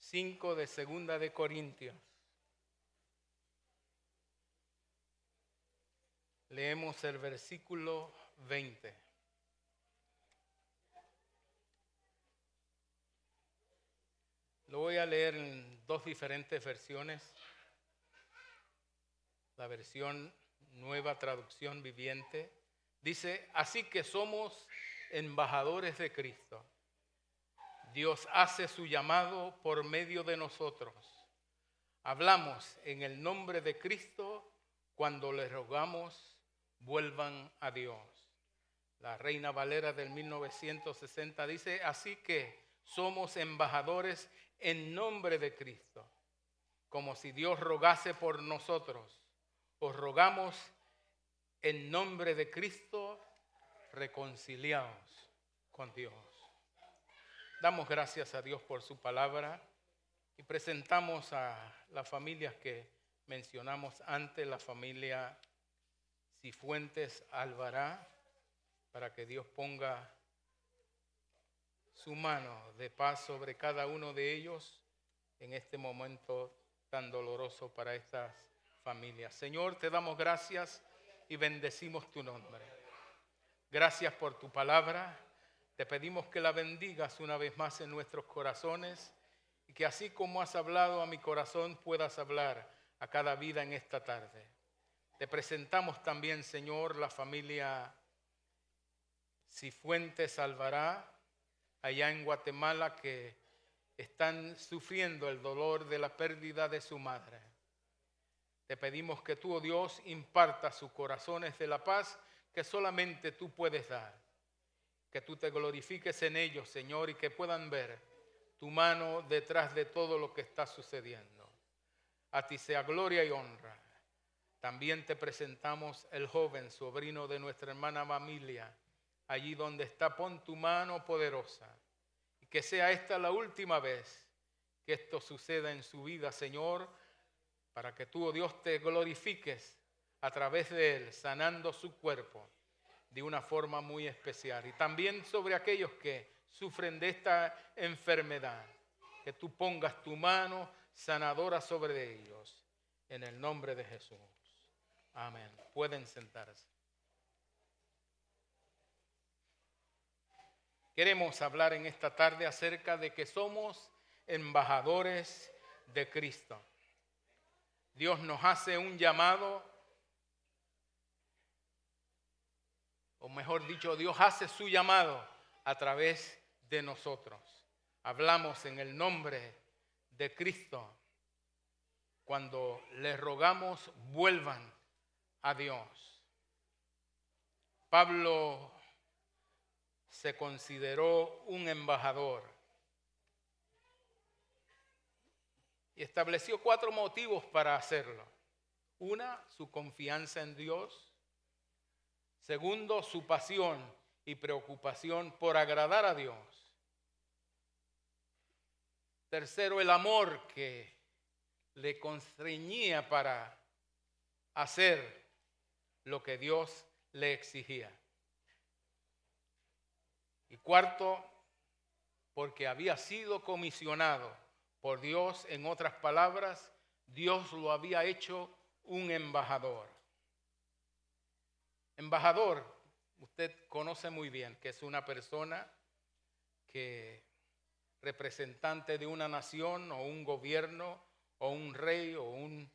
5 de Segunda de Corintios. Leemos el versículo 20. Lo voy a leer en dos diferentes versiones. La versión Nueva Traducción Viviente dice: así que somos embajadores de Cristo. Dios hace su llamado por medio de nosotros. Hablamos en el nombre de Cristo cuando les rogamos vuelvan a Dios. La Reina Valera del 1960 dice: así que somos embajadores en nombre de Cristo, como si Dios rogase por nosotros. Os rogamos en nombre de Cristo, reconciliaos con Dios. Damos gracias a Dios por su palabra y presentamos a las familias que mencionamos antes, la familia Cifuentes Alvará, para que Dios ponga su mano de paz sobre cada uno de ellos en este momento tan doloroso para estas familias. Señor, te damos gracias y bendecimos tu nombre. Gracias por tu palabra. Te pedimos que la bendigas una vez más en nuestros corazones y que así como has hablado a mi corazón puedas hablar a cada vida en esta tarde. Te presentamos también, Señor, la familia Cifuentes Alvará, allá en Guatemala, que están sufriendo el dolor de la pérdida de su madre. Te pedimos que tú, oh Dios, impartas sus corazones de la paz que solamente tú puedes dar. Que tú te glorifiques en ellos, Señor, y que puedan ver tu mano detrás de todo lo que está sucediendo. A ti sea gloria y honra. También te presentamos el joven sobrino de nuestra hermana Mamilia. Allí donde está, pon tu mano poderosa. Y que sea esta la última vez que esto suceda en su vida, Señor, para que tú, oh Dios, te glorifiques a través de él, sanando su cuerpo de una forma muy especial. Y también sobre aquellos que sufren de esta enfermedad, que tú pongas tu mano sanadora sobre ellos, en el nombre de Jesús. Amén. Pueden sentarse. Queremos hablar en esta tarde acerca de que somos embajadores de Cristo. Dios nos hace un llamado, o mejor dicho, Dios hace su llamado a través de nosotros. Hablamos en el nombre de Cristo cuando les rogamos vuelvan a Dios. Pablo se consideró un embajador y estableció 4 motivos para hacerlo. 1, su confianza en Dios. 2, su pasión y preocupación por agradar a Dios. 3, el amor que le constreñía para hacer lo que Dios le exigía. Y 4, porque había sido comisionado por Dios. En otras palabras, Dios lo había hecho un embajador. Embajador, usted conoce muy bien que es una persona que representante de una nación o un gobierno o un rey o un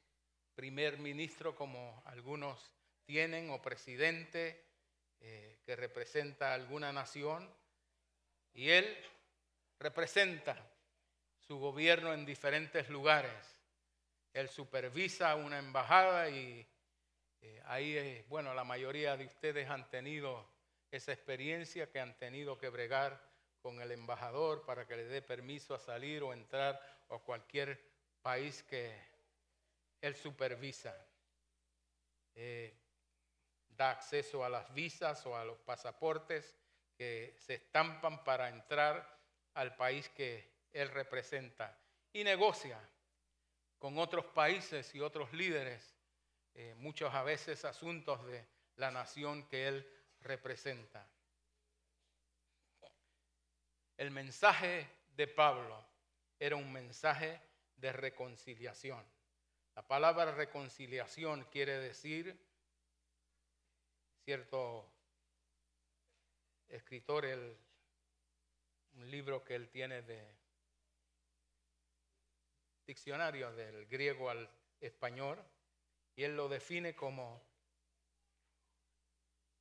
primer ministro, como algunos tienen, o presidente que representa alguna nación. Y él representa su gobierno en diferentes lugares. Él supervisa una embajada y ahí, la mayoría de ustedes han tenido esa experiencia, que han tenido que bregar con el embajador para que le dé permiso a salir o entrar a cualquier país que él supervisa. Da acceso a las visas o a los pasaportes que se estampan para entrar al país que él representa, y negocia con otros países y otros líderes muchos a veces asuntos de la nación que él representa. El mensaje de Pablo era un mensaje de reconciliación. La palabra reconciliación quiere decir, cierto escritor, un libro que él tiene de diccionario del griego al español, y él lo define como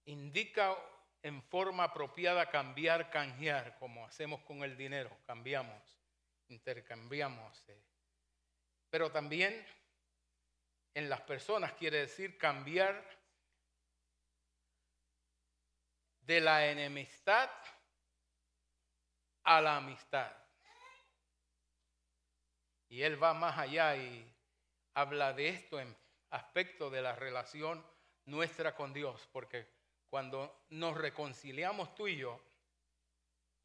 indica en forma apropiada cambiar, canjear, como hacemos con el dinero, cambiamos, intercambiamos. Pero también en las personas quiere decir cambiar de la enemistad a la amistad. Y él va más allá y habla de esto en aspecto de la relación nuestra con Dios, porque cuando nos reconciliamos tú y yo,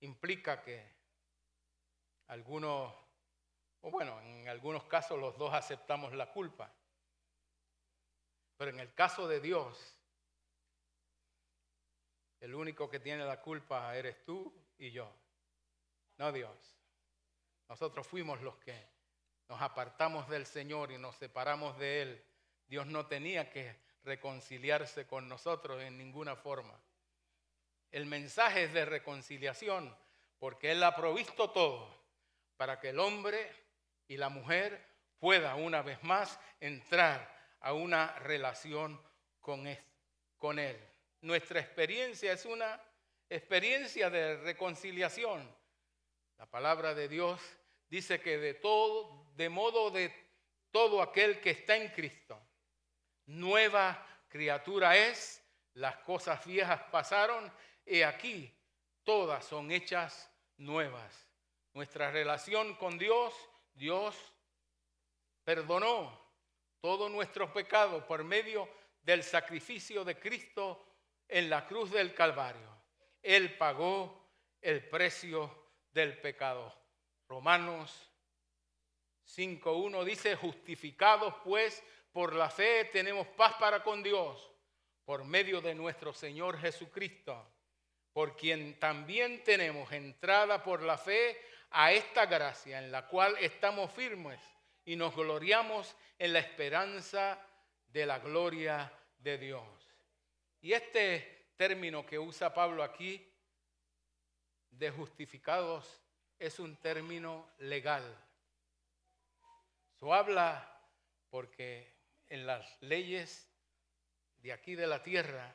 implica que algunos, o bueno, en algunos casos los dos aceptamos la culpa. Pero en el caso de Dios, el único que tiene la culpa eres tú y yo, no Dios. Nosotros fuimos los que nos apartamos del Señor y nos separamos de Él. Dios no tenía que reconciliarse con nosotros en ninguna forma. El mensaje es de reconciliación porque Él ha provisto todo para que el hombre y la mujer puedan una vez más entrar a una relación con Él. Nuestra experiencia es una experiencia de reconciliación. La palabra de Dios dice que de modo de todo aquel que está en Cristo, nueva criatura es, las cosas viejas pasaron y aquí todas son hechas nuevas. Nuestra relación con Dios, Dios perdonó todo nuestro pecado por medio del sacrificio de Cristo en la cruz del Calvario. Él pagó el precio del pecado. Romanos 5:1 dice, justificados pues por la fe tenemos paz para con Dios, por medio de nuestro Señor Jesucristo, por quien también tenemos entrada por la fe a esta gracia en la cual estamos firmes y nos gloriamos en la esperanza de la gloria de Dios. Y este término que usa Pablo aquí, de justificados, es un término legal. Eso habla porque en las leyes de aquí de la tierra,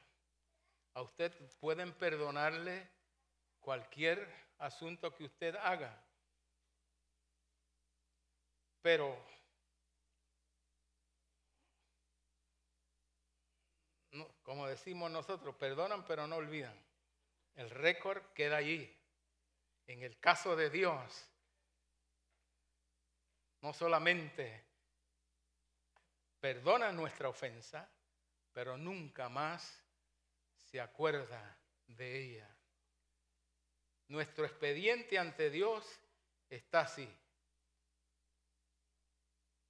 a usted pueden perdonarle cualquier asunto que usted haga. Pero como decimos nosotros, perdonan pero no olvidan. El récord queda allí. En el caso de Dios, no solamente perdona nuestra ofensa, pero nunca más se acuerda de ella. Nuestro expediente ante Dios está así.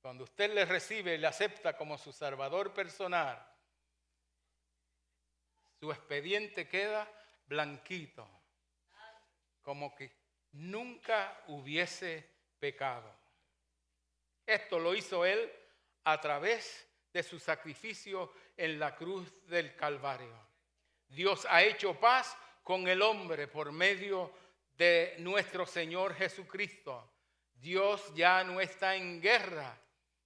Cuando usted le recibe y le acepta como su salvador personal, su expediente queda blanquito, como que nunca hubiese pecado. Esto lo hizo Él a través de su sacrificio en la cruz del Calvario. Dios ha hecho paz con el hombre por medio de nuestro Señor Jesucristo. Dios ya no está en guerra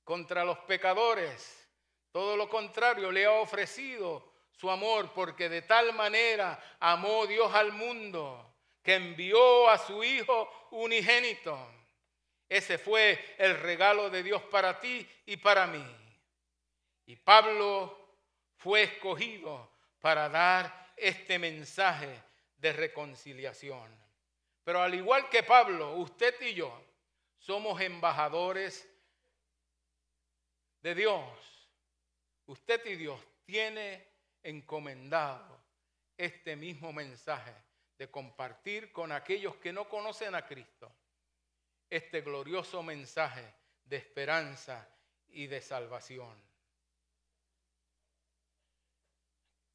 contra los pecadores. Todo lo contrario, le ha ofrecido su amor, porque de tal manera amó Dios al mundo que envió a su Hijo unigénito. Ese fue el regalo de Dios para ti y para mí. Y Pablo fue escogido para dar este mensaje de reconciliación. Pero al igual que Pablo, usted y yo somos embajadores de Dios. Usted y Dios tiene encomendado este mismo mensaje de compartir con aquellos que no conocen a Cristo este glorioso mensaje de esperanza y de salvación.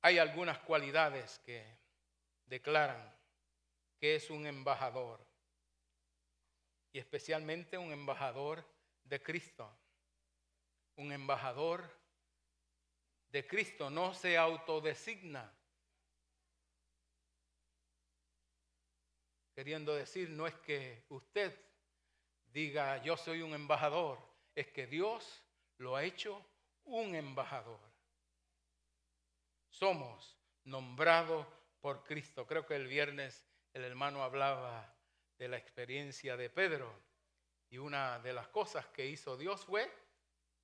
Hay algunas cualidades que declaran que es un embajador. y especialmente un embajador de Cristo. Un embajador de Cristo no se autodesigna. Queriendo decir, no es que usted diga yo soy un embajador, es que Dios lo ha hecho un embajador. Somos nombrados por Cristo. Creo que el viernes el hermano hablaba de la experiencia de Pedro. Y una de las cosas que hizo Dios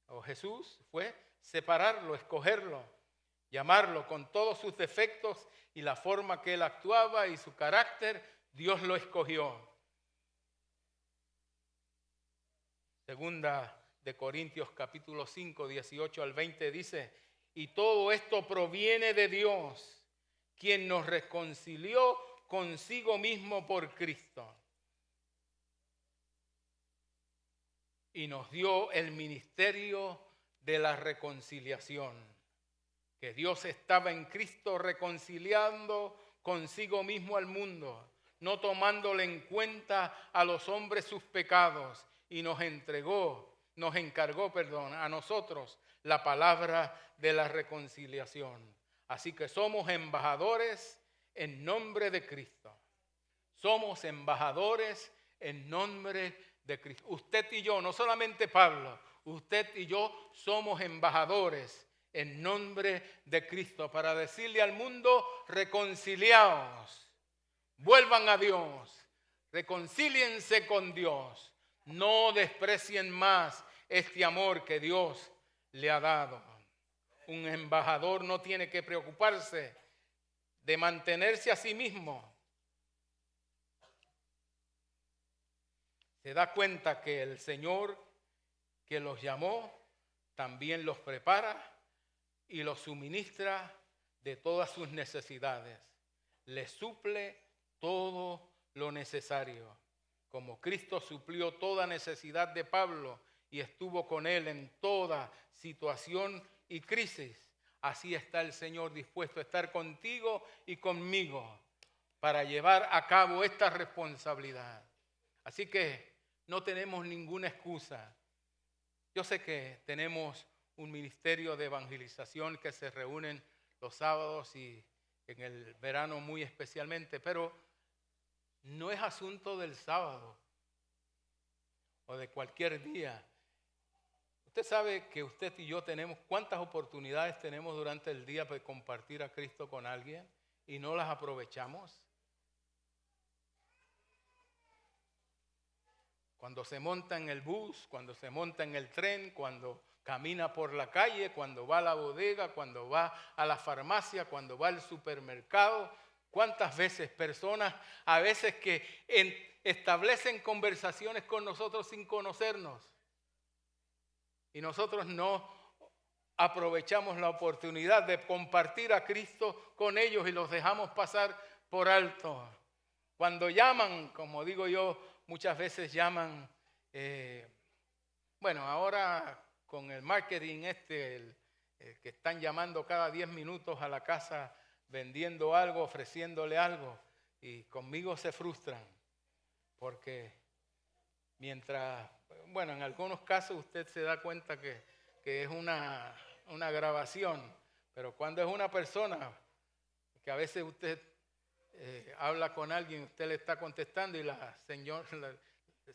o Jesús, fue separarlo, escogerlo, llamarlo con todos sus defectos y la forma que él actuaba y su carácter. Dios lo escogió. Segunda de Corintios capítulo 5, 18 al 20 dice: y todo esto proviene de Dios, quien nos reconcilió consigo mismo por Cristo y nos dio el ministerio de la reconciliación. Que Dios estaba en Cristo reconciliando consigo mismo al mundo, no tomándole en cuenta a los hombres sus pecados, y nos encargó a nosotros la palabra de la reconciliación. Así que somos embajadores en nombre de Cristo. Somos embajadores en nombre de Cristo. Usted y yo, no solamente Pablo, usted y yo somos embajadores en nombre de Cristo para decirle al mundo: reconciliaos, vuelvan a Dios, reconcíliense con Dios, no desprecien más este amor que Dios le ha dado. Un embajador no tiene que preocuparse de mantenerse a sí mismo. Se da cuenta que el Señor que los llamó también los prepara y los suministra de todas sus necesidades. Les suple todo lo necesario. Como Cristo suplió toda necesidad de Pablo y estuvo con él en toda situación y crisis, así está el Señor dispuesto a estar contigo y conmigo para llevar a cabo esta responsabilidad. Así que no tenemos ninguna excusa. Yo sé que tenemos un ministerio de evangelización que se reúnen los sábados y en el verano muy especialmente, pero no es asunto del sábado o de cualquier día. Usted sabe que usted y yo tenemos, ¿cuántas oportunidades tenemos durante el día para compartir a Cristo con alguien y no las aprovechamos? Cuando se monta en el bus, cuando se monta en el tren, cuando camina por la calle, cuando va a la bodega, cuando va a la farmacia, cuando va al supermercado. ¿Cuántas veces personas a veces que establecen conversaciones con nosotros sin conocernos? Y nosotros no aprovechamos la oportunidad de compartir a Cristo con ellos y los dejamos pasar por alto. Cuando llaman, como digo yo, muchas veces llaman, ahora con el marketing que están llamando cada 10 minutos a la casa vendiendo algo, ofreciéndole algo, y conmigo se frustran, porque en algunos casos usted se da cuenta que es una grabación, pero cuando es una persona que a veces usted habla con alguien, usted le está contestando y la señora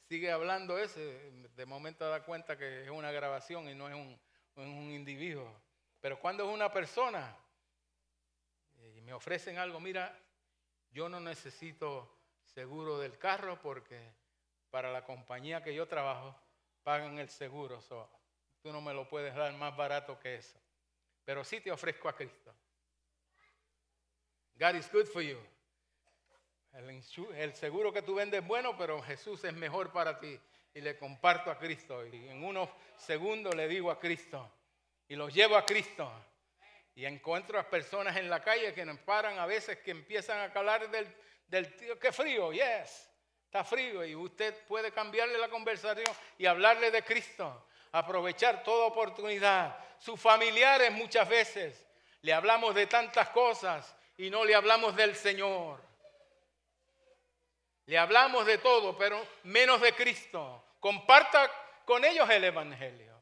sigue hablando de momento da cuenta que es una grabación y no es un individuo. Pero cuando es una persona y me ofrecen algo, mira, yo no necesito seguro del carro porque para la compañía que yo trabajo pagan el seguro, tú no me lo puedes dar más barato que eso, pero sí te ofrezco a Cristo. God is good for you. El seguro que tú vendes es bueno, pero Jesús es mejor para ti. Y le comparto a Cristo. Y en unos segundos le digo a Cristo. Y los llevo a Cristo. Y encuentro a personas en la calle que nos paran a veces, que empiezan a hablar del tío. ¡Qué frío! Yes, está frío. Y usted puede cambiarle la conversación y hablarle de Cristo. Aprovechar toda oportunidad. Sus familiares muchas veces le hablamos de tantas cosas y no le hablamos del Señor. Le hablamos de todo, pero menos de Cristo. Comparta con ellos el evangelio.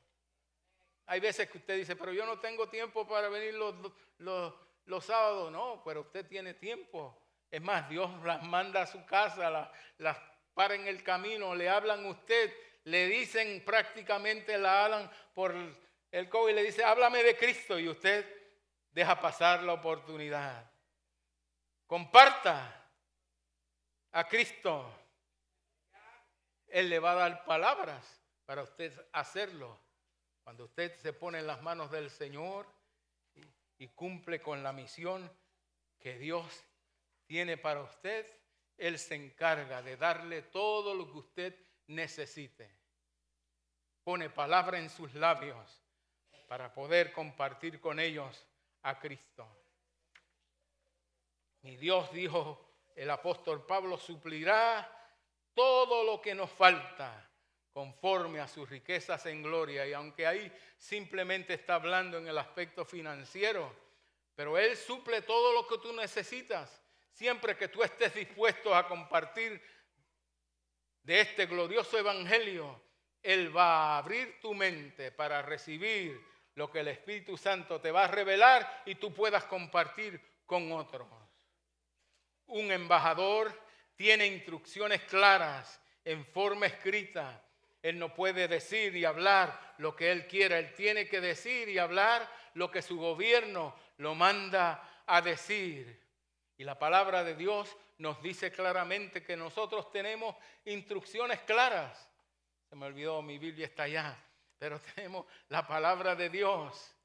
Hay veces que usted dice, pero yo no tengo tiempo para venir los sábados. No, pero usted tiene tiempo. Es más, Dios las manda a su casa, las para en el camino, le hablan a usted, le dicen prácticamente, la hablan por el COVID, le dice, háblame de Cristo, y usted deja pasar la oportunidad. Comparta a Cristo. Él le va a dar palabras para usted hacerlo. Cuando usted se pone en las manos del Señor y cumple con la misión que Dios tiene para usted, Él se encarga de darle todo lo que usted necesite. Pone palabra en sus labios para poder compartir con ellos a Cristo. Mi Dios, dijo el apóstol Pablo, suplirá todo lo que nos falta conforme a sus riquezas en gloria. Y aunque ahí simplemente está hablando en el aspecto financiero, pero Él suple todo lo que tú necesitas, siempre que tú estés dispuesto a compartir de este glorioso evangelio. Él va a abrir tu mente para recibir lo que el Espíritu Santo te va a revelar y tú puedas compartir con otros. Un embajador tiene instrucciones claras en forma escrita. Él no puede decir y hablar lo que él quiera. Él tiene que decir y hablar lo que su gobierno lo manda a decir. Y la palabra de Dios nos dice claramente que nosotros tenemos instrucciones claras. Se me olvidó, mi Biblia está allá. Pero tenemos la palabra de Dios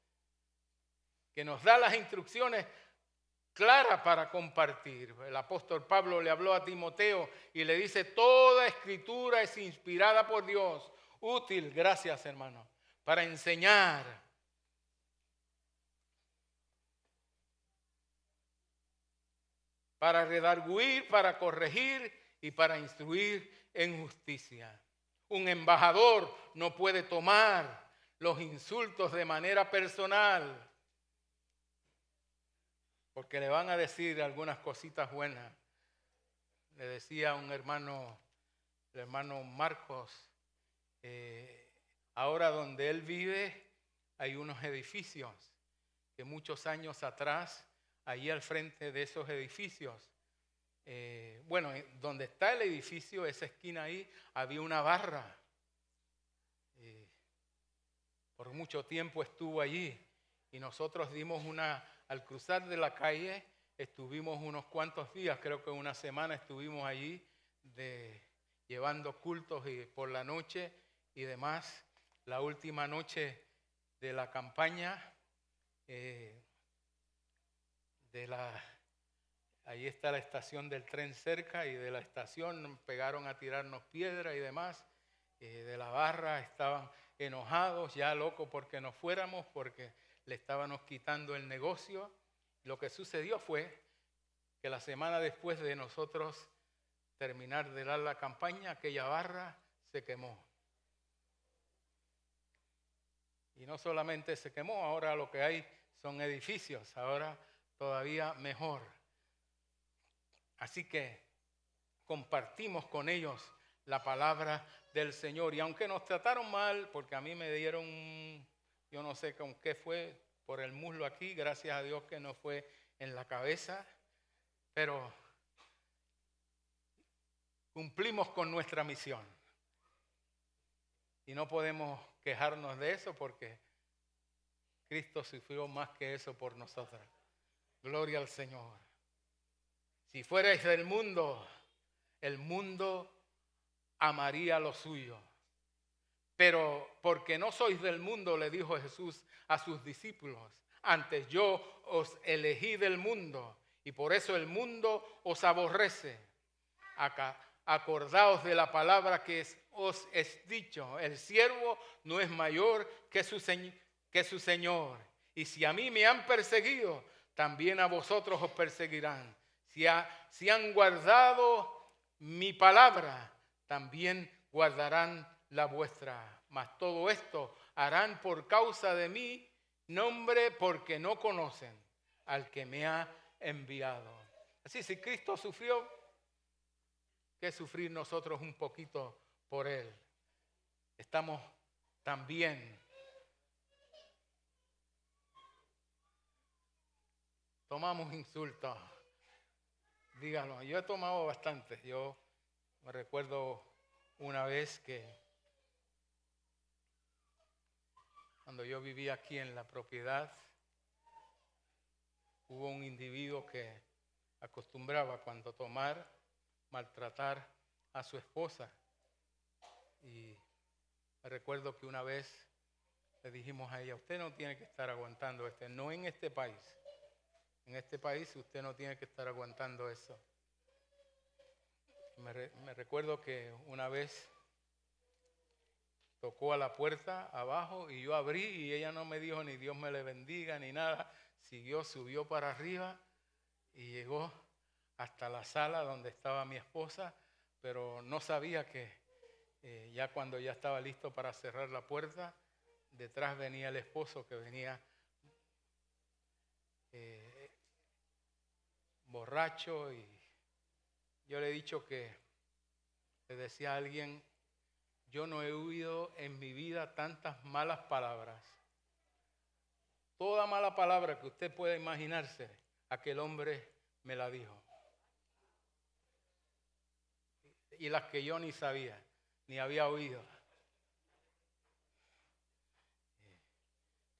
que nos da las instrucciones clara para compartir. El apóstol Pablo le habló a Timoteo y le dice, toda escritura es inspirada por Dios, útil, gracias hermano, para enseñar, para redarguir, para corregir y para instruir en justicia. Un embajador no puede tomar los insultos de manera personal, porque le van a decir algunas cositas buenas. Le decía a un hermano, el hermano Marcos, ahora donde él vive hay unos edificios que muchos años atrás, allí al frente de esos edificios, donde está el edificio, esa esquina ahí, había una barra. Por mucho tiempo estuvo allí y nosotros dimos al cruzar de la calle, estuvimos unos cuantos días, creo que una semana estuvimos allí llevando cultos por la noche y demás. La última noche de la campaña, ahí está la estación del tren cerca y de la estación pegaron a tirarnos piedra y demás. De la barra estaban enojados, ya locos porque nos fuéramos, porque le estábamos quitando el negocio. Lo que sucedió fue que la semana después de nosotros terminar de dar la campaña, aquella barra se quemó. Y no solamente se quemó, ahora lo que hay son edificios, ahora todavía mejor. Así que compartimos con ellos la palabra del Señor. Y aunque nos trataron mal, porque a mí me dieron, yo no sé con qué fue, por el muslo aquí, gracias a Dios que no fue en la cabeza, pero cumplimos con nuestra misión. Y no podemos quejarnos de eso porque Cristo sufrió más que eso por nosotros. Gloria al Señor. Si fuerais del mundo, el mundo amaría lo suyo. Pero porque no sois del mundo, le dijo Jesús a sus discípulos, antes yo os elegí del mundo y por eso el mundo os aborrece. Acordaos de la palabra que os es dicho, el siervo no es mayor que su Señor. Y si a mí me han perseguido, también a vosotros os perseguirán. Si han guardado mi palabra, también guardarán la vuestra. Mas todo esto harán por causa de mi nombre, porque no conocen al que me ha enviado. Así, si Cristo sufrió, que sufrir nosotros un poquito por Él. Estamos también. Tomamos insultos. Díganlo, yo he tomado bastante. Yo me recuerdo una vez que cuando yo vivía aquí en la propiedad, hubo un individuo que acostumbraba cuando tomar, maltratar a su esposa. Y me recuerdo que una vez le dijimos a ella, usted no tiene que estar aguantando no en este país. En este país usted no tiene que estar aguantando eso. Me recuerdo que una vez tocó a la puerta abajo y yo abrí y ella no me dijo ni Dios me le bendiga ni nada. Subió para arriba y llegó hasta la sala donde estaba mi esposa, pero no sabía que ya cuando ya estaba listo para cerrar la puerta, detrás venía el esposo que venía borracho, y yo le he dicho que le decía a alguien, yo no he oído en mi vida tantas malas palabras. Toda mala palabra que usted pueda imaginarse, aquel hombre me la dijo. Y las que yo ni sabía, ni había oído.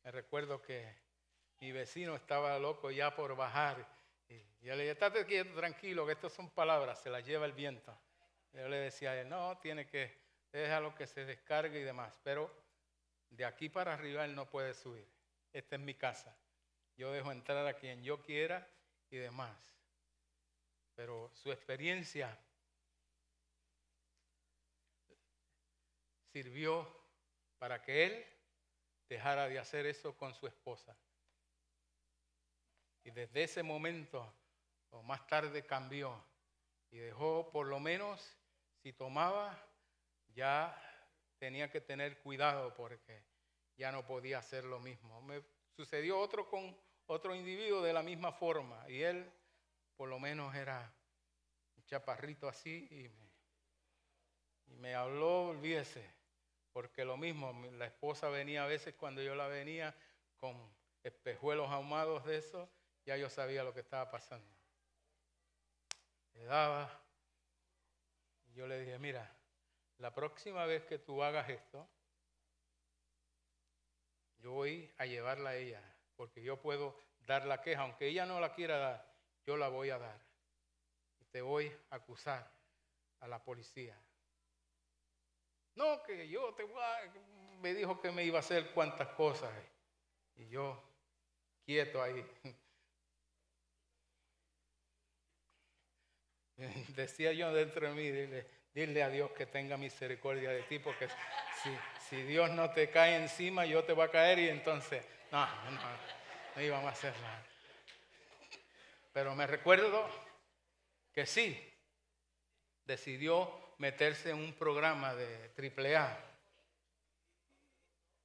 Me recuerdo que mi vecino estaba loco ya por bajar. Y yo le dije, estate quieto, tranquilo, que estas son palabras, se las lleva el viento. Yo le decía a él, no, déjalo que se descargue y demás. Pero de aquí para arriba él no puede subir. Esta es mi casa. Yo dejo entrar a quien yo quiera y demás. Pero su experiencia sirvió para que él dejara de hacer eso con su esposa. Y desde ese momento, o más tarde, cambió. Y dejó, por lo menos, si tomaba, ya tenía que tener cuidado porque ya no podía hacer lo mismo. Me sucedió otro con otro individuo de la misma forma. Y él, por lo menos, era un chaparrito así y me habló, olvídese. Porque lo mismo, la esposa venía a veces cuando yo la venía con espejuelos ahumados de eso, ya yo sabía lo que estaba pasando. Le daba, y yo le dije, mira, la próxima vez que tú hagas esto, yo voy a llevarla a ella, porque yo puedo dar la queja, aunque ella no la quiera dar, yo la voy a dar. Y te voy a acusar a la policía. No, que yo me dijo que me iba a hacer cuantas cosas. Y yo, quieto ahí. Decía yo dentro de mí, dile a Dios que tenga misericordia de ti, porque si Dios no te cae encima, yo te voy a caer y entonces, no íbamos a hacer nada. Pero me recuerdo que sí, decidió meterse en un programa de AAA.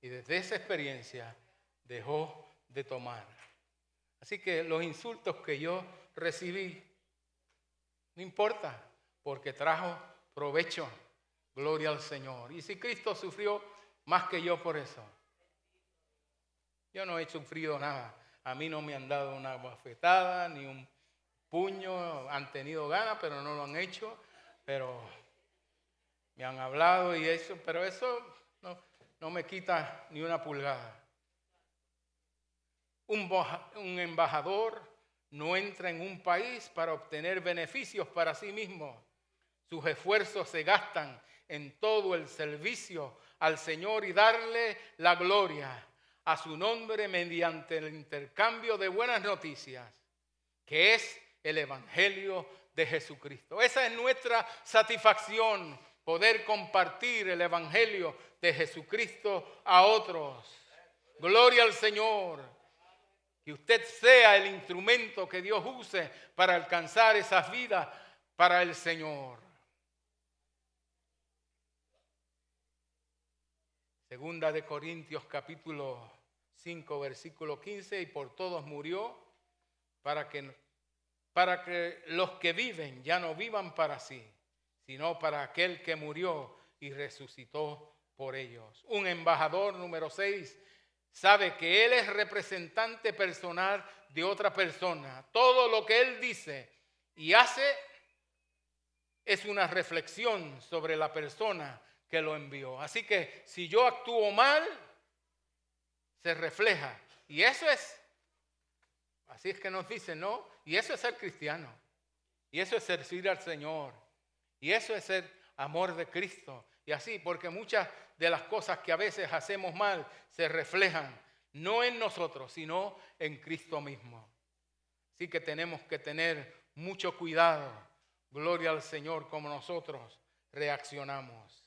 Y desde esa experiencia dejó de tomar. Así que los insultos que yo recibí, no importa, porque trajo provecho. Gloria al Señor. Y si Cristo sufrió más que yo por eso. Yo no he sufrido nada. A mí no me han dado una bofetada, ni un puño. Han tenido ganas, pero no lo han hecho. Pero me han hablado y eso. Pero eso no me quita ni una pulgada. Un embajador no entra en un país para obtener beneficios para sí mismo. Sus esfuerzos se gastan en todo el servicio al Señor y darle la gloria a su nombre mediante el intercambio de buenas noticias, que es el Evangelio de Jesucristo. Esa es nuestra satisfacción, poder compartir el Evangelio de Jesucristo a otros. Gloria al Señor. Que usted sea el instrumento que Dios use para alcanzar esas vidas para el Señor. Segunda de Corintios capítulo 5 versículo 15, y por todos murió para que los que viven ya no vivan para sí, sino para aquel que murió y resucitó por ellos. Un embajador, número 6, sabe que él es representante personal de otra persona. Todo lo que él dice y hace es una reflexión sobre la persona que lo envió. Así que si yo actúo mal, se refleja. Y eso es, así es que nos dicen, ¿no? Y eso es ser cristiano. Y eso es servir al Señor. Y eso es ser amor de Cristo. Y así, porque muchas de las cosas que a veces hacemos mal se reflejan no en nosotros, sino en Cristo mismo. Así que tenemos que tener mucho cuidado. Gloria al Señor, como nosotros reaccionamos.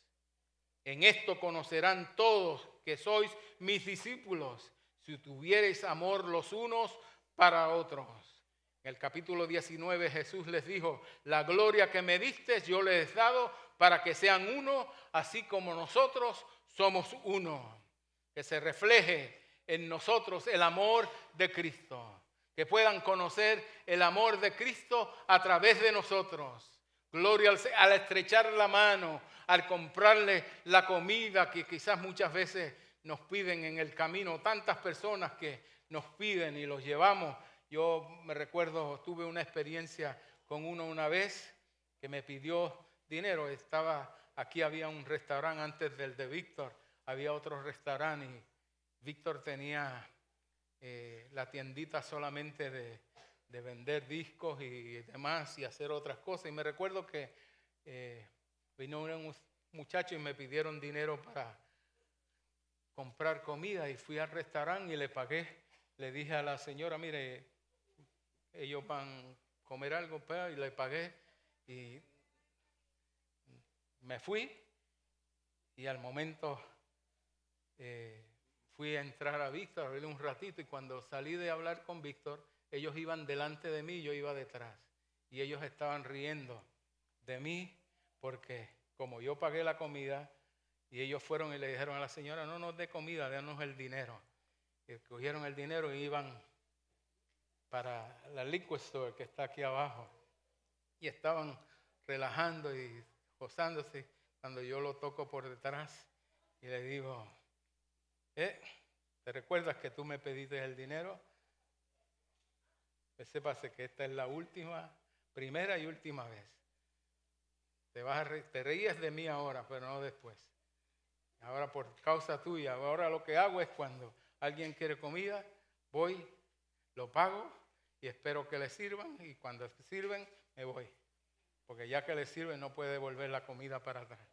En esto conocerán todos que sois mis discípulos, si tuviereis amor los unos para otros. En el capítulo 19 Jesús les dijo: la gloria que me disteis yo les he dado para que sean uno, así como nosotros somos uno. Que se refleje en nosotros el amor de Cristo. Que puedan conocer el amor de Cristo a través de nosotros. Gloria al estrechar la mano, al comprarle la comida que quizás muchas veces nos piden en el camino. Tantas personas que nos piden y los llevamos. Yo me recuerdo, tuve una experiencia con uno una vez que me pidió dinero. Aquí había un restaurante antes del de Víctor, había otro restaurante y Víctor tenía la tiendita solamente de vender discos y demás y hacer otras cosas. Y me recuerdo que vino un muchacho y me pidieron dinero para comprar comida y fui al restaurante y le pagué. Le dije a la señora: mire, ellos van a comer algo, y le pagué y me fui. Y al momento fui a entrar a Víctor, a verle un ratito, y cuando salí de hablar con Víctor, ellos iban delante de mí y yo iba detrás. Y ellos estaban riendo de mí porque como yo pagué la comida, y ellos fueron y le dijeron a la señora: no nos dé comida, dénos el dinero. Y cogieron el dinero y iban para la liquor store que está aquí abajo. Y estaban relajando y gozándose cuando yo lo toco por detrás y le digo: ¿te recuerdas que tú me pediste el dinero? Pues sépase que esta es la primera y última vez. Te reías de mí ahora, pero no después. Ahora por causa tuya. Ahora lo que hago es cuando alguien quiere comida, voy, lo pago y espero que le sirvan, y cuando sirven me voy. Porque ya que le sirven no puede devolver la comida para atrás.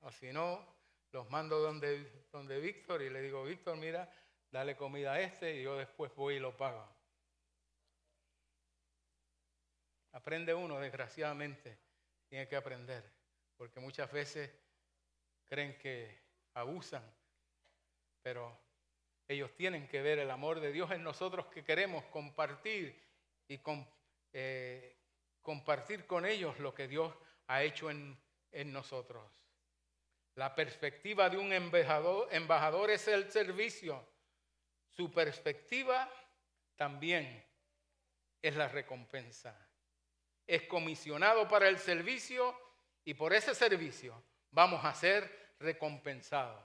O si no, los mando donde Víctor y le digo: Víctor, mira, dale comida a este, y yo después voy y lo pago. Aprende uno, desgraciadamente, tiene que aprender, porque muchas veces creen que abusan, pero ellos tienen que ver el amor de Dios en nosotros, que queremos compartir y compartir con ellos lo que Dios ha hecho en nosotros. La perspectiva de un embajador es el servicio. Su perspectiva también es la recompensa. Es comisionado para el servicio y por ese servicio vamos a ser recompensados.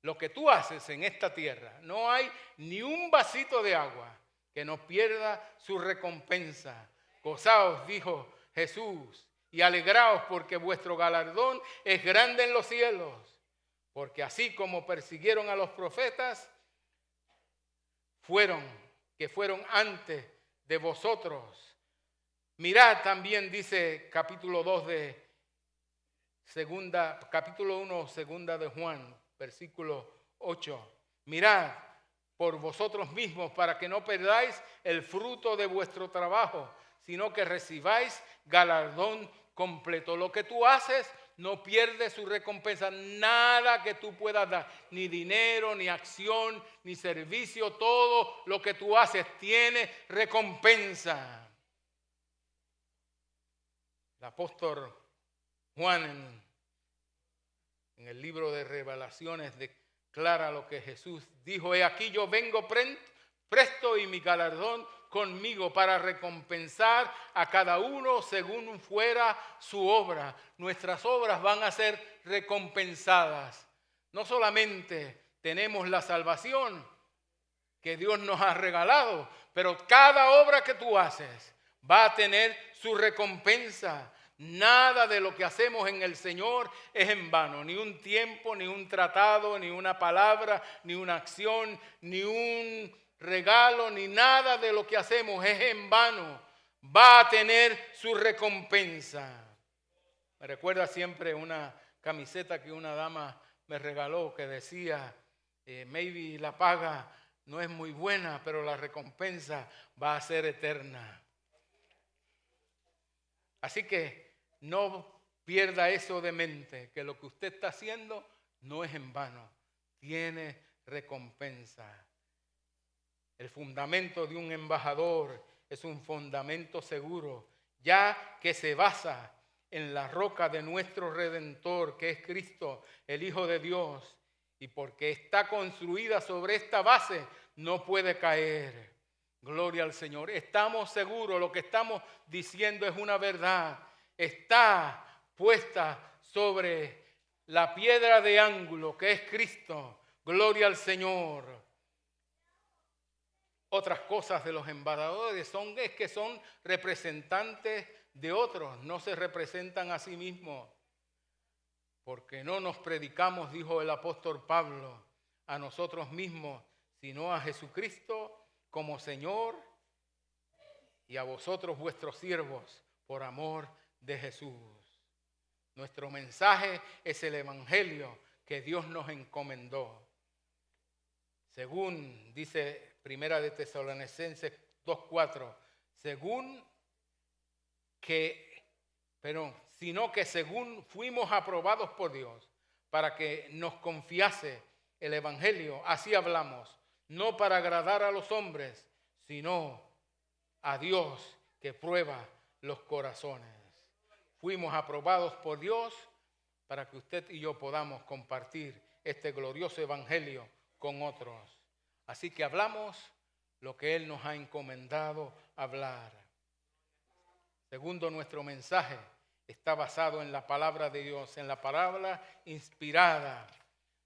Lo que tú haces en esta tierra, no hay ni un vasito de agua que no pierda su recompensa. Gozaos, dijo Jesús, y alegraos, porque vuestro galardón es grande en los cielos. Porque así como persiguieron a los profetas, que fueron antes de vosotros. Mirad también, dice capítulo 2 capítulo 1, segunda de Juan, versículo 8. Mirad por vosotros mismos para que no perdáis el fruto de vuestro trabajo, sino que recibáis galardón completo. Lo que tú haces no pierde su recompensa. Nada que tú puedas dar, ni dinero, ni acción, ni servicio, todo lo que tú haces tiene recompensa. El apóstol Juan en el libro de Revelaciones declara lo que Jesús dijo: he aquí yo vengo presto y mi galardón conmigo para recompensar a cada uno según fuera su obra. Nuestras obras van a ser recompensadas. No solamente tenemos la salvación que Dios nos ha regalado, pero cada obra que tú haces va a tener su recompensa. Nada de lo que hacemos en el Señor es en vano. Ni un tiempo, ni un tratado, ni una palabra, ni una acción, ni un regalo, ni nada de lo que hacemos es en vano. Va a tener su recompensa. Me recuerda siempre una camiseta que una dama me regaló que decía, maybe la paga no es muy buena, pero la recompensa va a ser eterna. Así que no pierda eso de mente, que lo que usted está haciendo no es en vano, tiene recompensa. El fundamento de un embajador es un fundamento seguro, ya que se basa en la roca de nuestro Redentor, que es Cristo, el Hijo de Dios. Y porque está construida sobre esta base, no puede caer. Gloria al Señor. Estamos seguros, lo que estamos diciendo es una verdad. Está puesta sobre la piedra de ángulo, que es Cristo. Gloria al Señor. Otras cosas de los embajadores es que son representantes de otros, no se representan a sí mismos. Porque no nos predicamos, dijo el apóstol Pablo, a nosotros mismos, sino a Jesucristo como Señor y a vosotros vuestros siervos por amor de Jesús. Nuestro mensaje es el evangelio que Dios nos encomendó. Según dice Primera de Tesalonicenses 2:4, sino que según fuimos aprobados por Dios para que nos confiase el evangelio, así hablamos, no para agradar a los hombres, sino a Dios que prueba los corazones. Fuimos aprobados por Dios para que usted y yo podamos compartir este glorioso evangelio con otros. Así que hablamos lo que Él nos ha encomendado hablar. Segundo, nuestro mensaje está basado en la palabra de Dios, en la palabra inspirada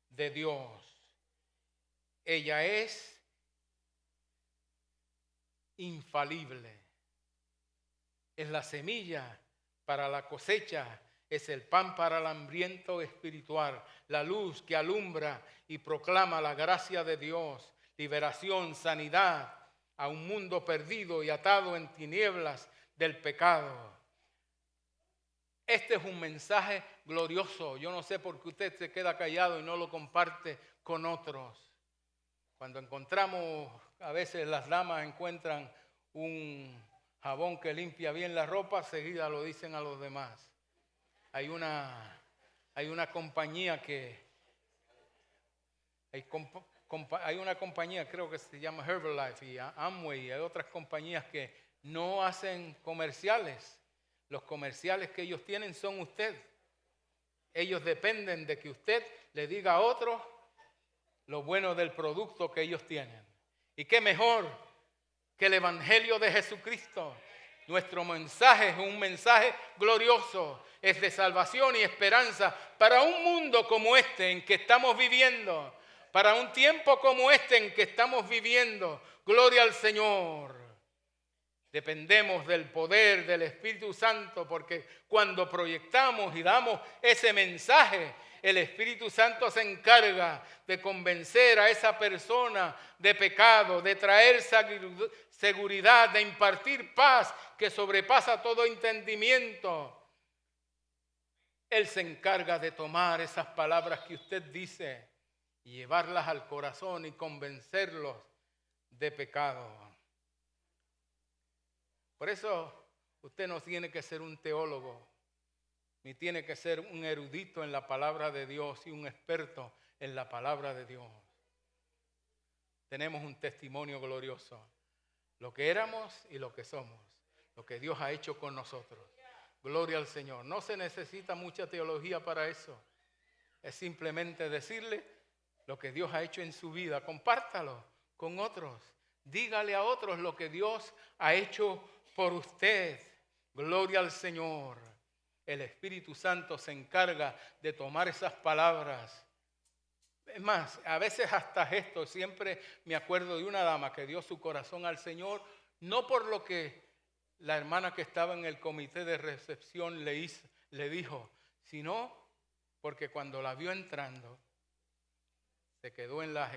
de Dios. Ella es infalible. Es la semilla para la cosecha, es el pan para el hambriento espiritual, la luz que alumbra y proclama la gracia de Dios, liberación, sanidad a un mundo perdido y atado en tinieblas del pecado. Este es un mensaje glorioso. Yo no sé por qué usted se queda callado y no lo comparte con otros. Cuando encontramos, a veces las damas encuentran un jabón que limpia bien la ropa, seguida lo dicen a los demás. Hay una compañía hay una compañía, creo que se llama Herbalife y Amway, y hay otras compañías que no hacen comerciales. Los comerciales que ellos tienen son usted. Ellos dependen de que usted le diga a otros lo bueno del producto que ellos tienen. ¿Y qué mejor que el evangelio de Jesucristo? Nuestro mensaje es un mensaje glorioso, es de salvación y esperanza para un mundo como este en que estamos viviendo, para un tiempo como este en que estamos viviendo. Gloria al Señor. Dependemos del poder del Espíritu Santo, porque cuando proyectamos y damos ese mensaje, el Espíritu Santo se encarga de convencer a esa persona de pecado, de traer seguridad, de impartir paz que sobrepasa todo entendimiento. Él se encarga de tomar esas palabras que usted dice y llevarlas al corazón y convencerlos de pecado. Por eso usted no tiene que ser un teólogo, ni tiene que ser un erudito en la palabra de Dios y un experto en la palabra de Dios. Tenemos un testimonio glorioso, lo que éramos y lo que somos, lo que Dios ha hecho con nosotros. Gloria al Señor. No se necesita mucha teología para eso. Es simplemente decirle lo que Dios ha hecho en su vida. Compártalo con otros. dígale a otros lo que Dios ha hecho por usted. Gloria al Señor. El Espíritu Santo se encarga de tomar esas palabras. Es más, a veces hasta esto, siempre me acuerdo de una dama que dio su corazón al Señor, no por lo que la hermana que estaba en el comité de recepción le dijo, sino porque cuando la vio entrando, se quedó en las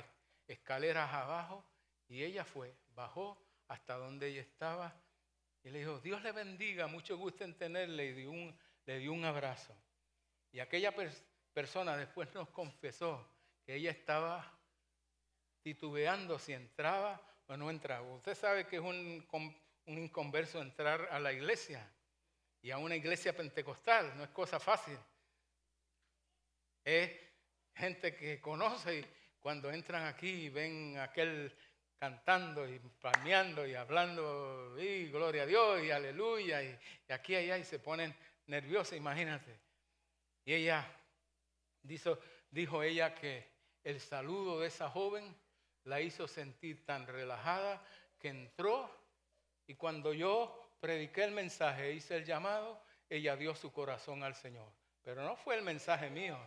escaleras abajo y ella bajó hasta donde ella estaba y le dijo, Dios le bendiga, mucho gusto en tenerle, y le dio un abrazo. Y aquella persona después nos confesó que ella estaba titubeando si entraba o no entraba. Usted sabe que es un inconverso entrar a la iglesia y a una iglesia pentecostal, no es cosa fácil. Es gente que conoce y cuando entran aquí y ven a aquel cantando y palmeando y hablando, y gloria a Dios y aleluya, y aquí y allá, y se ponen nerviosos, imagínate. Y ella dijo ella que el saludo de esa joven la hizo sentir tan relajada que entró, y cuando yo prediqué el mensaje, hice el llamado, ella dio su corazón al Señor. Pero no fue el mensaje mío.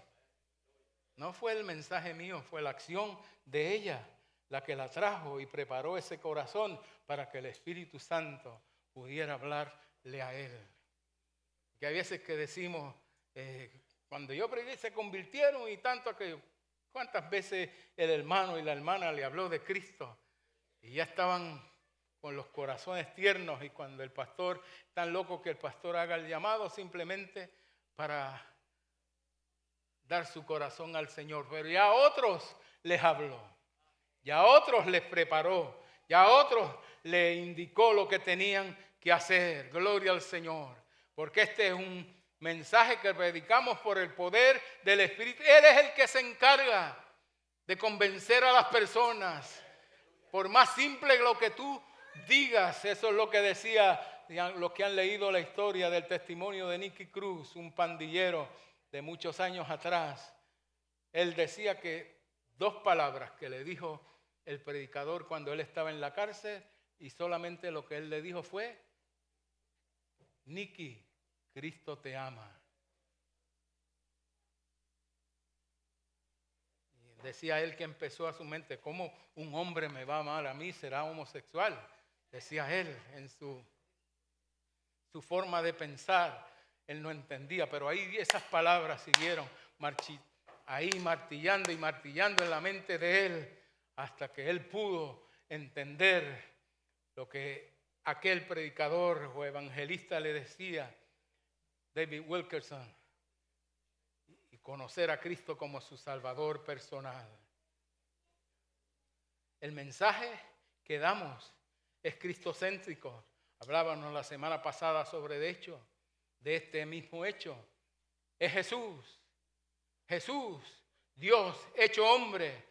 No fue el mensaje mío, fue la acción de ella la que la trajo y preparó ese corazón para que el Espíritu Santo pudiera hablarle a él. Que hay veces que decimos, cuando yo prediqué se convirtieron y tanto que cuántas veces el hermano y la hermana le habló de Cristo y ya estaban con los corazones tiernos, y cuando el pastor, tan loco que el pastor haga el llamado simplemente para dar su corazón al Señor, pero ya a otros les habló, ya a otros les preparó, ya a otros les indicó lo que tenían que hacer. Gloria al Señor, porque este es un mensaje que predicamos por el poder del Espíritu. Él es el que se encarga de convencer a las personas. Por más simple lo que tú digas, eso es lo que decía los que han leído la historia del testimonio de Nicky Cruz, un pandillero de muchos años atrás. Él decía que 2 palabras que le dijo el predicador cuando él estaba en la cárcel, y solamente lo que él le dijo fue, Nicky, Cristo te ama. Y decía él que empezó a su mente, ¿cómo un hombre me va mal a mí? ¿Será homosexual? Decía él en su forma de pensar. Él no entendía, pero ahí esas palabras siguieron ahí martillando y martillando en la mente de él, hasta que él pudo entender lo que aquel predicador o evangelista le decía, David Wilkerson, y conocer a Cristo como su Salvador personal. El mensaje que damos es cristocéntrico. Hablábamos la semana pasada de este mismo hecho. Es Jesús, Dios hecho hombre,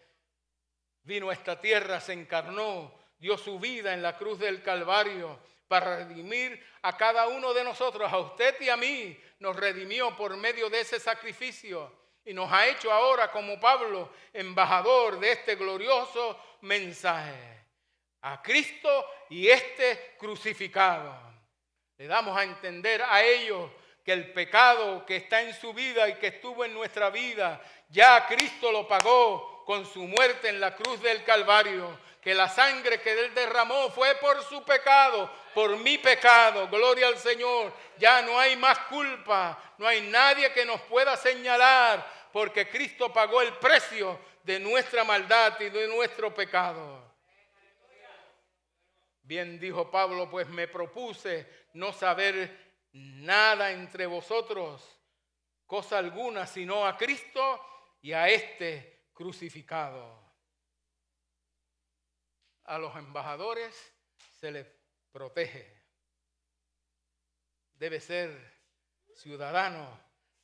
vino a esta tierra, se encarnó, dio su vida en la cruz del Calvario para redimir a cada uno de nosotros, a usted y a mí. Nos redimió por medio de ese sacrificio y nos ha hecho ahora, como Pablo, embajador de este glorioso mensaje. A Cristo y este crucificado. Le damos a entender a ellos que el pecado que está en su vida y que estuvo en nuestra vida, ya Cristo lo pagó con su muerte en la cruz del Calvario. Que la sangre que él derramó fue por su pecado, por mi pecado. Gloria al Señor. Ya no hay más culpa, no hay nadie que nos pueda señalar, porque Cristo pagó el precio de nuestra maldad y de nuestro pecado. Bien dijo Pablo, pues me propuse no saber nada entre vosotros, cosa alguna, sino a Cristo y a este crucificado. A los embajadores se les protege. Debe ser ciudadano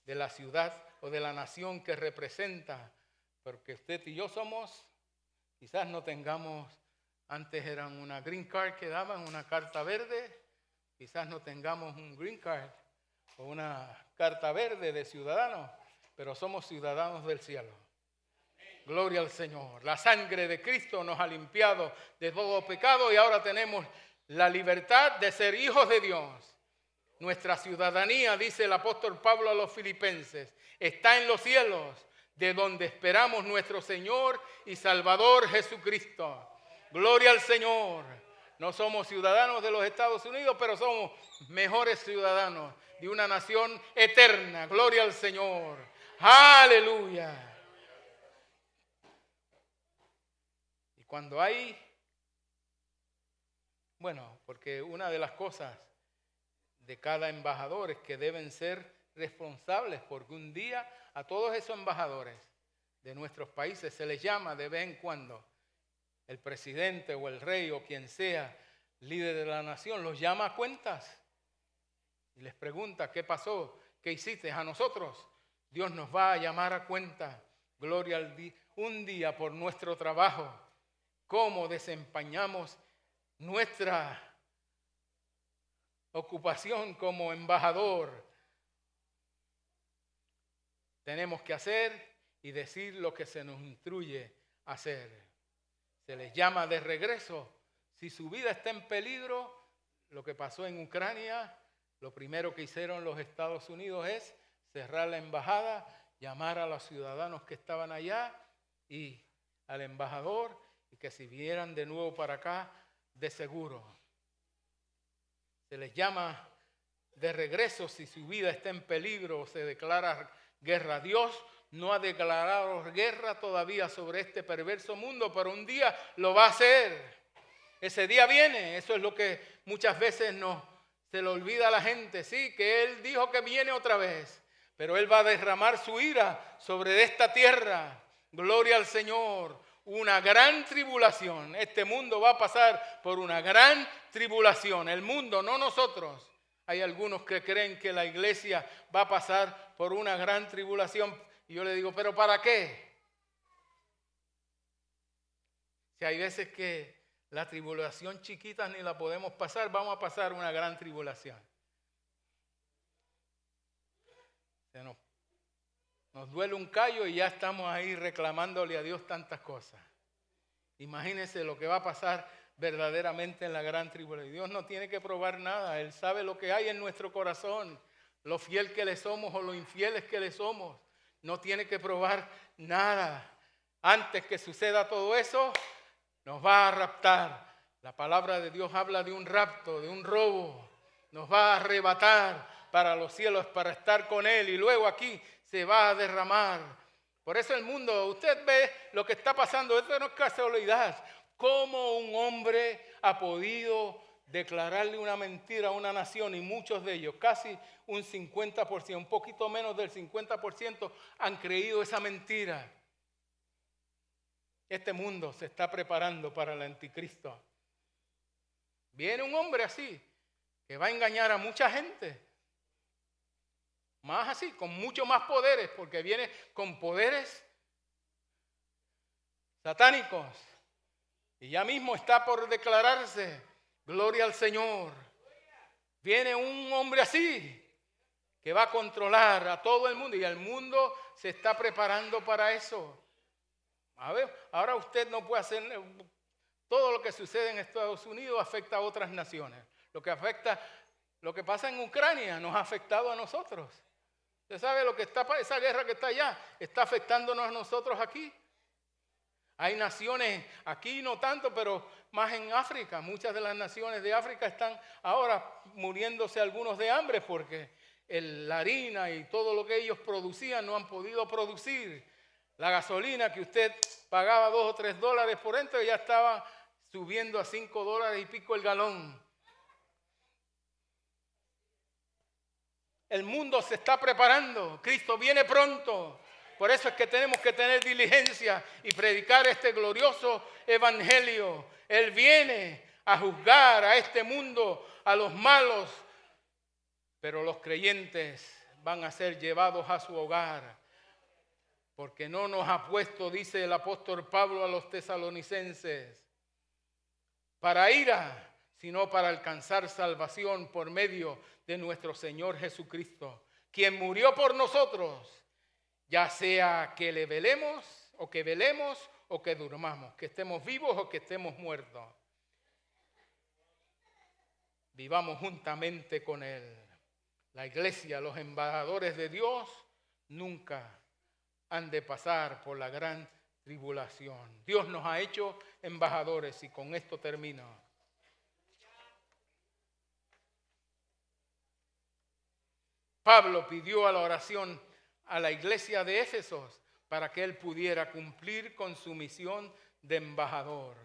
de la ciudad o de la nación que representa, porque usted y yo quizás no tengamos. Antes eran una green card que daban, una carta verde. Quizás no tengamos un green card o una carta verde de ciudadano, pero somos ciudadanos del cielo. Gloria al Señor. La sangre de Cristo nos ha limpiado de todo pecado y ahora tenemos la libertad de ser hijos de Dios. Nuestra ciudadanía, dice el apóstol Pablo a los filipenses, está en los cielos, de donde esperamos nuestro Señor y Salvador Jesucristo. Gloria al Señor. No somos ciudadanos de los Estados Unidos, pero somos mejores ciudadanos de una nación eterna. Gloria al Señor. Aleluya. Y cuando hay, porque una de las cosas de cada embajador es que deben ser responsables, porque un día a todos esos embajadores de nuestros países se les llama de vez en cuando. El presidente o el rey o quien sea, líder de la nación, los llama a cuentas y les pregunta: ¿qué pasó? ¿Qué hiciste? A nosotros Dios nos va a llamar a cuenta. Gloria al día, un día por nuestro trabajo, cómo desempeñamos nuestra ocupación como embajador. Tenemos que hacer y decir lo que se nos instruye a hacer. Se les llama de regreso. Si su vida está en peligro, lo que pasó en Ucrania, lo primero que hicieron los Estados Unidos es cerrar la embajada, llamar a los ciudadanos que estaban allá y al embajador, y que si vieran de nuevo para acá, de seguro. Se les llama de regreso si su vida está en peligro o se declara guerra. Dios no ha declarado guerra todavía sobre este perverso mundo, pero un día lo va a hacer. Ese día viene. Eso es lo que muchas veces se le olvida a la gente. Sí, que Él dijo que viene otra vez, pero Él va a derramar su ira sobre esta tierra. Gloria al Señor. Una gran tribulación. Este mundo va a pasar por una gran tribulación. El mundo, no nosotros. Hay algunos que creen que la iglesia va a pasar por una gran tribulación. Y yo le digo, ¿pero para qué? Si hay veces que la tribulación chiquita ni la podemos pasar, vamos a pasar una gran tribulación. Nos duele un callo y ya estamos ahí reclamándole a Dios tantas cosas. Imagínense lo que va a pasar verdaderamente en la gran tribulación. Dios no tiene que probar nada. Él sabe lo que hay en nuestro corazón, lo fiel que le somos o lo infieles que le somos. No tiene que probar nada. Antes que suceda todo eso, nos va a raptar. La palabra de Dios habla de un rapto, de un robo. Nos va a arrebatar para los cielos, para estar con Él. Y luego aquí se va a derramar. Por eso el mundo, usted ve lo que está pasando. Esto no es casualidad. ¿Cómo un hombre ha podido declararle una mentira a una nación? Y muchos de ellos, casi un 50%, un poquito menos del 50%, han creído esa mentira. Este mundo se está preparando para el anticristo. Viene un hombre así, que va a engañar a mucha gente. Más así, con mucho más poderes, porque viene con poderes satánicos. Y ya mismo está por declararse, gloria al Señor. Viene un hombre así, que va a controlar a todo el mundo. Y el mundo se está preparando para eso. A ver, ahora usted no puede hacer. Todo lo que sucede en Estados Unidos afecta a otras naciones. Lo que pasa en Ucrania nos ha afectado a nosotros. Usted sabe esa guerra que está allá está afectándonos a nosotros aquí. Hay naciones aquí no tanto, pero más en África. Muchas de las naciones de África están ahora muriéndose algunos de hambre porque la harina y todo lo que ellos producían no han podido producir. La gasolina que usted pagaba $2 o $3 por dentro ya estaba subiendo a $5 y pico el galón. El mundo se está preparando. Cristo viene pronto. Por eso es que tenemos que tener diligencia y predicar este glorioso evangelio. Él viene a juzgar a este mundo, a los malos, pero los creyentes van a ser llevados a su hogar. Porque no nos ha puesto, dice el apóstol Pablo a los tesalonicenses, para ira, sino para alcanzar salvación por medio de nuestro Señor Jesucristo, quien murió por nosotros, ya sea que le velemos o que velemos o que durmamos, que estemos vivos o que estemos muertos. Vivamos juntamente con Él. La iglesia, los embajadores de Dios, nunca han de pasar por la gran tribulación. Dios nos ha hecho embajadores y con esto termino. Pablo pidió a la oración a la iglesia de Éfeso para que él pudiera cumplir con su misión de embajador.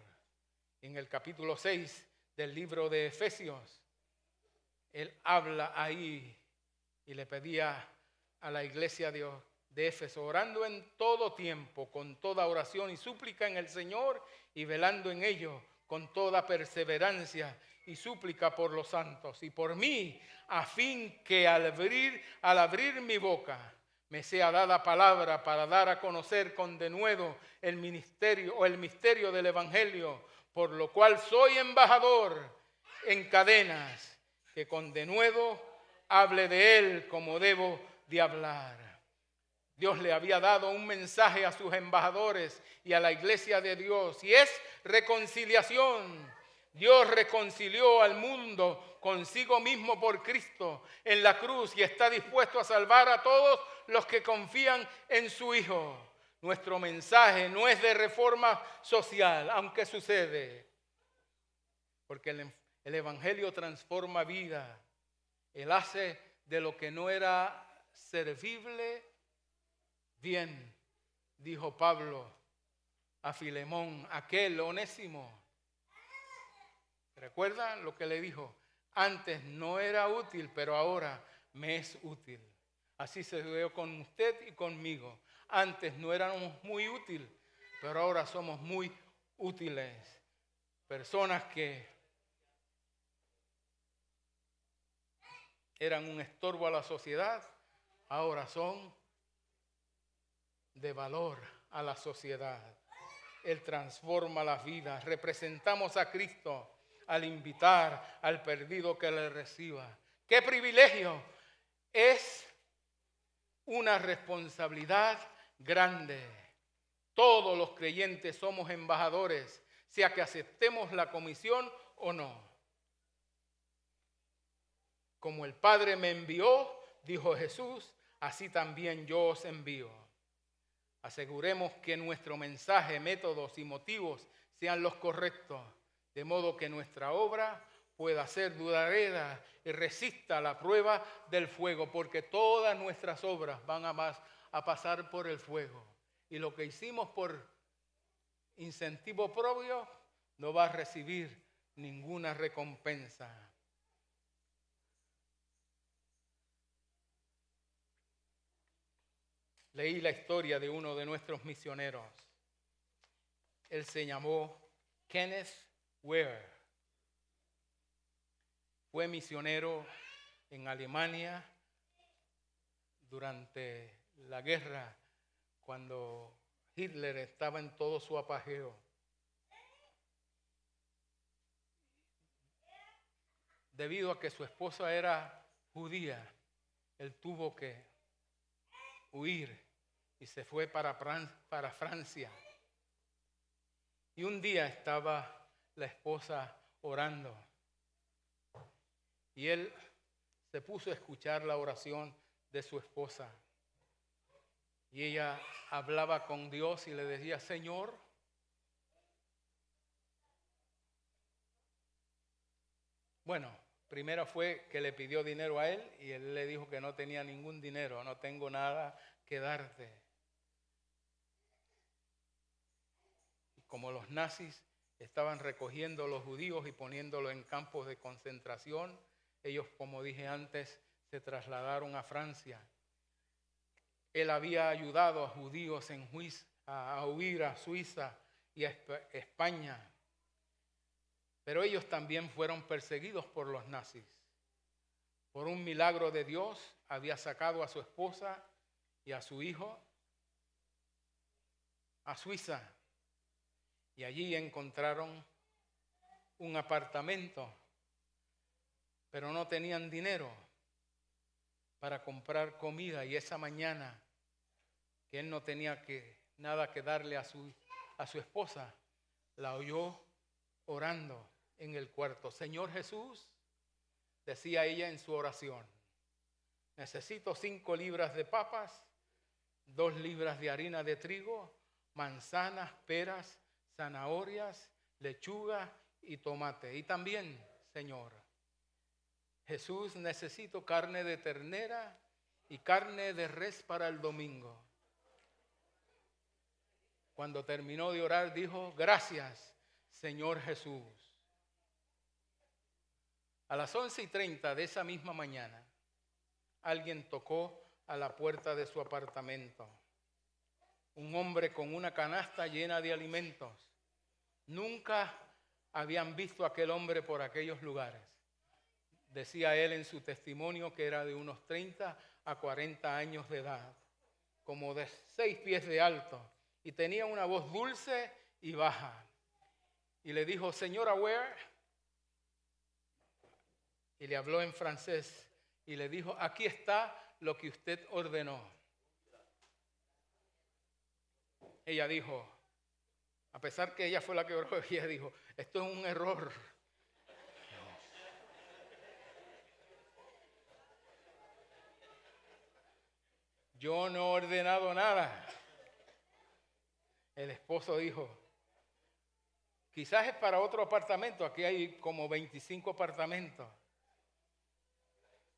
En el capítulo 6 del libro de Efesios, él habla ahí y le pedía a la iglesia de Éfeso, orando en todo tiempo, con toda oración y súplica en el Señor, y velando en ello con toda perseverancia y súplica por los santos y por mí, a fin que al abrir mi boca me sea dada palabra para dar a conocer con denuedo el misterio del Evangelio, por lo cual soy embajador en cadenas, que con denuedo hable de él como debo de hablar. Dios le había dado un mensaje a sus embajadores y a la iglesia de Dios, y es reconciliación. Dios reconcilió al mundo consigo mismo por Cristo en la cruz y está dispuesto a salvar a todos los que confían en su Hijo. Nuestro mensaje no es de reforma social, aunque sucede, porque el Evangelio transforma vida. Él hace de lo que no era servible bien, dijo Pablo a Filemón, aquel Onésimo. ¿Recuerdan lo que le dijo? Antes no era útil, pero ahora me es útil. Así se dio con usted y conmigo. Antes no éramos muy útiles, pero ahora somos muy útiles. Personas que eran un estorbo a la sociedad, ahora son de valor a la sociedad. Él transforma las vidas. Representamos a Cristo al invitar al perdido que le reciba. ¡Qué privilegio! Es una responsabilidad grande. Todos los creyentes somos embajadores, sea que aceptemos la comisión o no. Como el Padre me envió, dijo Jesús, así también yo os envío. Aseguremos que nuestro mensaje, métodos y motivos sean los correctos, de modo que nuestra obra pueda ser duradera y resista la prueba del fuego, porque todas nuestras obras van a pasar por el fuego. Y lo que hicimos por incentivo propio no va a recibir ninguna recompensa. Leí la historia de uno de nuestros misioneros. Él se llamó Kenneth Ware. Fue misionero en Alemania durante la guerra, cuando Hitler estaba en todo su apogeo. Debido a que su esposa era judía, él tuvo que huir y se fue para Francia. Y un día estaba la esposa orando y él se puso a escuchar la oración de su esposa. Y ella hablaba con Dios y le decía, Señor, bueno, primero fue que le pidió dinero a él y él le dijo que no tenía ningún dinero, no tengo nada que darte. Y como los nazis estaban recogiendo a los judíos y poniéndolos en campos de concentración, ellos, como dije antes, se trasladaron a Francia. Él había ayudado a judíos a huir a Suiza y a España. Pero ellos también fueron perseguidos por los nazis. Por un milagro de Dios, había sacado a su esposa y a su hijo a Suiza. Y allí encontraron un apartamento, pero no tenían dinero para comprar comida. Y esa mañana que él no tenía que nada que darle a su esposa, la oyó orando en el cuarto. Señor Jesús, decía ella en su oración, necesito 5 libras de papas, 2 libras de harina de trigo, manzanas, peras, zanahorias, lechuga y tomate. Y también, Señor Jesús, necesito carne de ternera y carne de res para el domingo. Cuando terminó de orar, dijo, gracias, Señor Jesús. A las 11:30 de esa misma mañana, alguien tocó a la puerta de su apartamento. Un hombre con una canasta llena de alimentos. Nunca habían visto a aquel hombre por aquellos lugares. Decía él en su testimonio que era de unos 30 a 40 años de edad, como de 6 pies de alto, y tenía una voz dulce y baja. Y le dijo, señora Ware, y le habló en francés, y le dijo, aquí está lo que usted ordenó. Ella dijo, a pesar que ella fue la que oró, ella dijo, esto es un error. Yo no he ordenado nada. El esposo dijo, quizás es para otro apartamento, aquí hay como 25 apartamentos.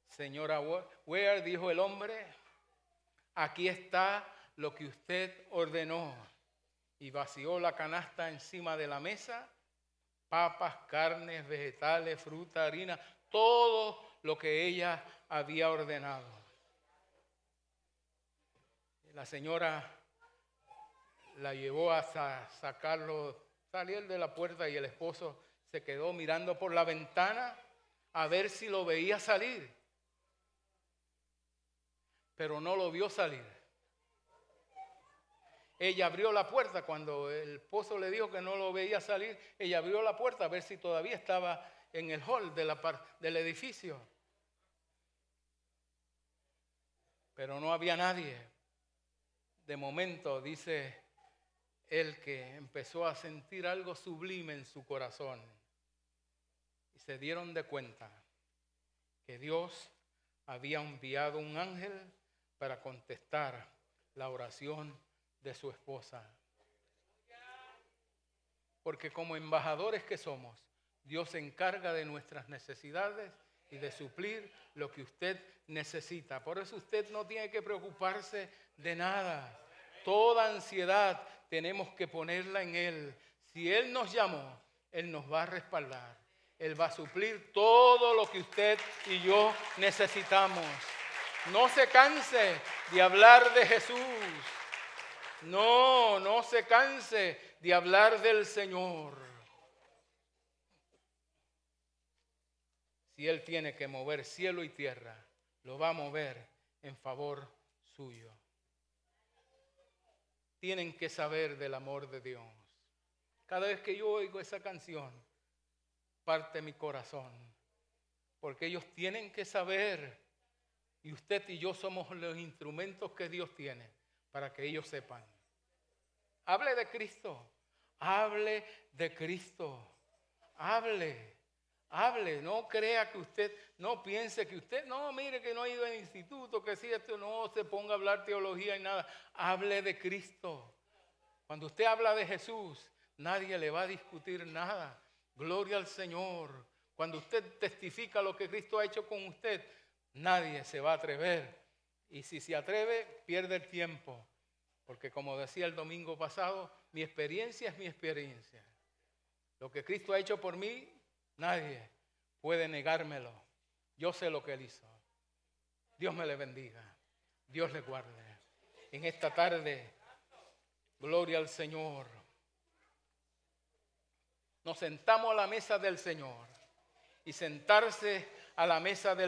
Señora Ware, dijo el hombre, aquí está lo que usted ordenó. Y vació la canasta encima de la mesa, papas, carnes, vegetales, fruta, harina, todo lo que ella había ordenado. La señora la llevó hasta salir de la puerta y el esposo se quedó mirando por la ventana a ver si lo veía salir. Pero no lo vio salir. Ella abrió la puerta cuando el esposo le dijo que no lo veía salir. Ella abrió la puerta a ver si todavía estaba en el hall del edificio. Pero no había nadie. De momento, dice él, que empezó a sentir algo sublime en su corazón. Y se dieron de cuenta que Dios había enviado un ángel para contestar la oración de su esposa. Porque como embajadores que somos, Dios se encarga de nuestras necesidades y de suplir lo que usted necesita. Por eso usted no tiene que preocuparse de nada. Toda ansiedad tenemos que ponerla en Él. Si Él nos llamó, Él nos va a respaldar. Él va a suplir todo lo que usted y yo necesitamos. No se canse de hablar de Jesús. No se canse de hablar del Señor. Si Él tiene que mover cielo y tierra, lo va a mover en favor suyo. Tienen que saber del amor de Dios. Cada vez que yo oigo esa canción, parte mi corazón. Porque ellos tienen que saber, y usted y yo somos los instrumentos que Dios tiene para que ellos sepan. Hable de Cristo, hable de Cristo, hable, no crea que usted, no piense que usted, no, mire que no ha ido al instituto, que si esto no se ponga a hablar teología y nada, hable de Cristo. Cuando usted habla de Jesús, nadie le va a discutir nada. Gloria al Señor. Cuando usted testifica lo que Cristo ha hecho con usted, nadie se va a atrever. Y si se atreve, pierde el tiempo. Porque como decía el domingo pasado, mi experiencia es mi experiencia. Lo que Cristo ha hecho por mí, nadie puede negármelo. Yo sé lo que Él hizo. Dios me le bendiga. Dios le guarde. En esta tarde, gloria al Señor. Nos sentamos a la mesa del Señor. Y sentarse a la mesa del